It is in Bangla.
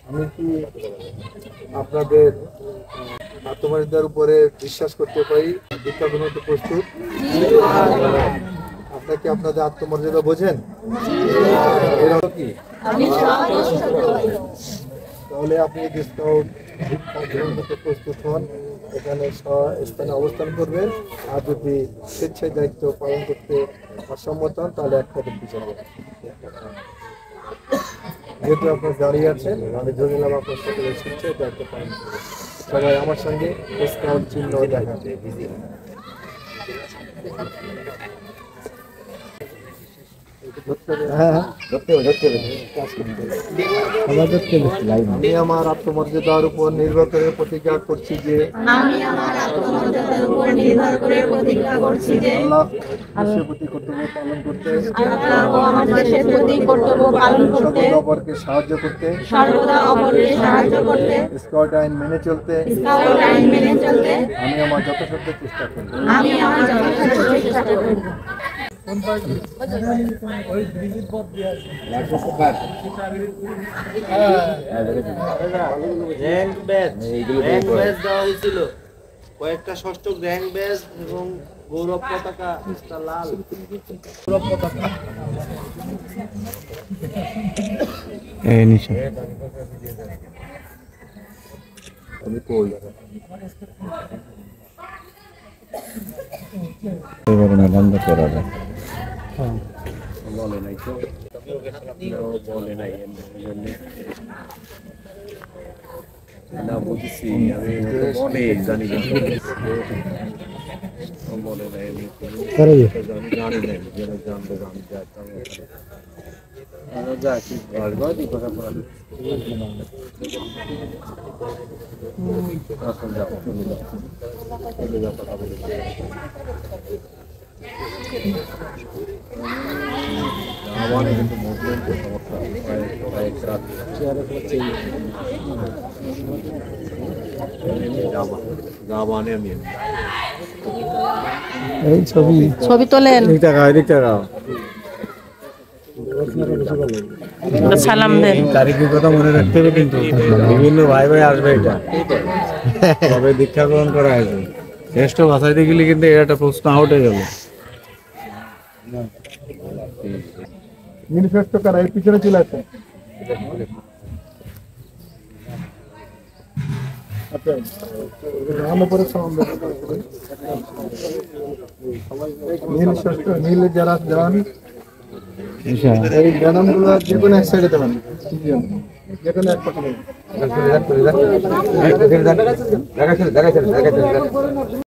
আমি কি আপনাদের আত্মমর্যাদার উপরে বিশ্বাস করতে পারি? দীক্ষা গ্রহণ করতে প্রস্তুত? আপনারা কি আপনাদের আত্মমর্যাদা বোঝেন? এরকম কি? তাহলে আপনি যদি স্কাউট দীক্ষা গ্রহণ করতে প্রস্তুত হন, এখানে স্থানে অবস্থান করবেন। আর যদি স্বেচ্ছায় দায়িত্ব পালন করতে অসম্মত হন, তাহলে এক কদম পিছনে যাবেন। যেহেতু আপনার দাঁড়িয়ে আছেন, আমি ধরে নিলাম আপনার সকলের স্বেচ্ছায় দায়িত্ব পালন করবেন। সবাই আমার সঙ্গে স্কাউট চিহ্ন দেখাচ্ছে। আমি আমার আত্মমর্যাদার উপর নির্ভর করে প্রতিজ্ঞা করছি যে আল্লাহ প্রতি কর্তব্য পালন করতে অপরকে সাহায্য করতে স্কাউট আইন মেনে চলতে আমি আমার যথাসাধ্য চেষ্টা করব। কয়েকটা ষষ্ঠ র্যাঙ্ক ব্যাজ এবং গৌরব পতাকা লাল গৌরব পতাকা আমি কই বন্ধ করা যায়। বলে নাই তো, বলে নাই না বুঝছি আমি বলে জানি না বলে নাই আমি জানি নাই জানতে যা কি বলবো কথা বলা আসল যাও চলে যাও কথা বলে আমাদের কিন্তু মুভমেন্ট সমস্যা প্রায় রাত চেয়ারে হচ্ছে জামানে আমি এই ছবি তোলেন সালাম দেন। তারিখের কথা মনে রাখতে হবে, কিন্তু বিভিন্ন ভাই ভাই আসবে। এটা তবে দীক্ষা গ্রহণ করা হয়েছে শ্রেষ্ঠ ভাষাইতে গেলে কিন্তু এটা একটা প্রশ্ন আউট হয়ে গেল। ম্যানিফেস্টো করা এর পিছনে চলে আসে। আচ্ছা নাম উপরে নীল যারা যান এই ব্যানামগুলো যে কোনো এক সাইডে দেবেন, যে কোনো এক পাশে দেবেন।